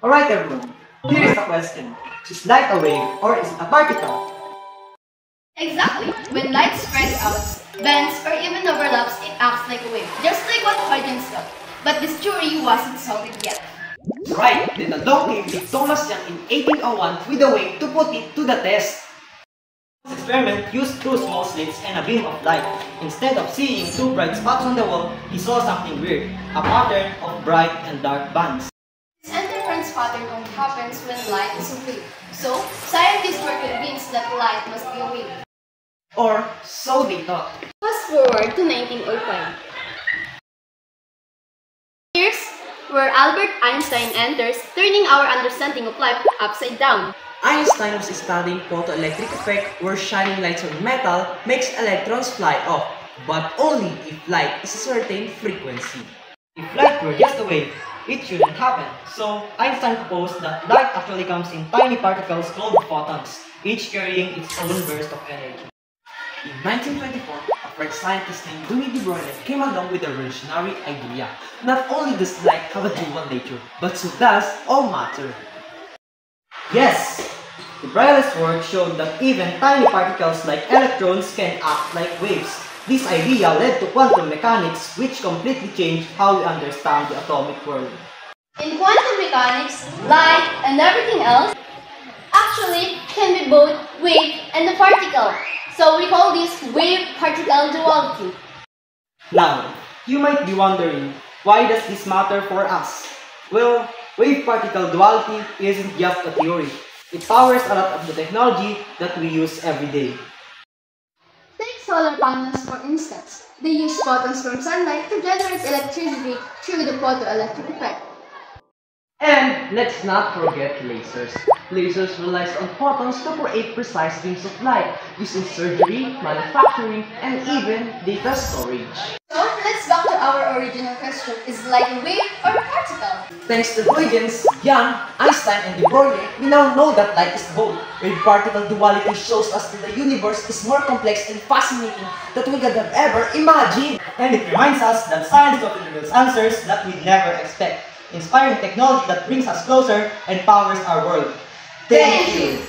Alright everyone, here is the question. Is light a wave or is it a particle? Exactly. When light spreads out, bends, or even overlaps, it acts like a wave, just like what Huygens thought. But this theory wasn't solved yet. Right, then along came Big Thomas Young in 1801 with a way to put it to the test. This experiment used two small slits and a beam of light. Instead of seeing two bright spots on the wall, he saw something weird, a pattern of bright and dark bands. This interference pattern only happens when light is a wave. So, scientists were convinced that light must be a wave. Or so they thought. Fast forward to 1905. Here's where Albert Einstein enters, turning our understanding of life upside down. Einstein was studying photoelectric effect where shining lights on metal makes electrons fly off, but only if light is a certain frequency. If light were just a wave, it shouldn't happen. So, Einstein proposed that light actually comes in tiny particles called photons, each carrying its own burst of energy. In 1924, a French scientist named Louis de Broglie came along with a revolutionary idea. Not only does light have a dual nature, but so does all matter. Yes! De Broglie's work showed that even tiny particles like electrons can act like waves. This idea led to quantum mechanics, which completely changed how we understand the atomic world. In quantum mechanics, light and everything else actually can be both wave and a particle. So we call this wave-particle duality. Now, you might be wondering, why does this matter for us? Well, wave-particle duality isn't just a theory. It powers a lot of the technology that we use every day. Take solar panels for instance. They use photons from sunlight to generate electricity through the photoelectric effect. And let's not forget lasers. Lasers relies on photons to create precise beams of light used in surgery, manufacturing, and even data storage. So let's back to our original question. Is light a wave or a particle? Thanks to Huygens, Young, Einstein, and de Broglie, we now know that light is both. Wave-particle duality shows us that the universe is more complex and fascinating than we could have ever imagined. And it reminds us that science often reveals answers that we never expect, inspiring technology that brings us closer and powers our world. Thank you!